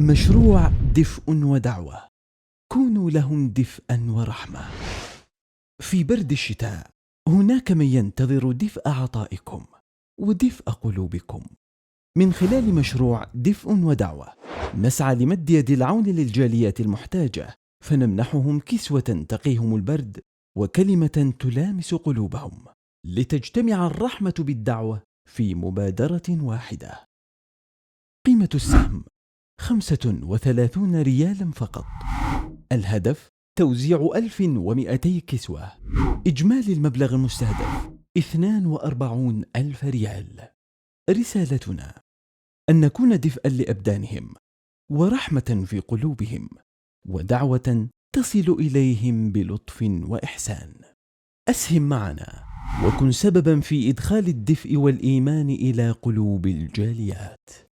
مشروع دفء ودعوة، كونوا لهم دفءا ورحمة. في برد الشتاء هناك من ينتظر دفء عطائكم ودفء قلوبكم. من خلال مشروع دفء ودعوة نسعى لمد يد العون للجاليات المحتاجة، فنمنحهم كسوة تقيهم البرد وكلمة تلامس قلوبهم، لتجتمع الرحمة بالدعوة في مبادرة واحدة. قيمة السهم 35 ريالا فقط. الهدف توزيع 1200 كسوة. إجمالي المبلغ المستهدف 42,000 ريال. رسالتنا أن نكون دفئا لأبدانهم ورحمة في قلوبهم ودعوة تصل إليهم بلطف وإحسان. أسهم معنا وكن سببا في إدخال الدفء والإيمان إلى قلوب الجاليات.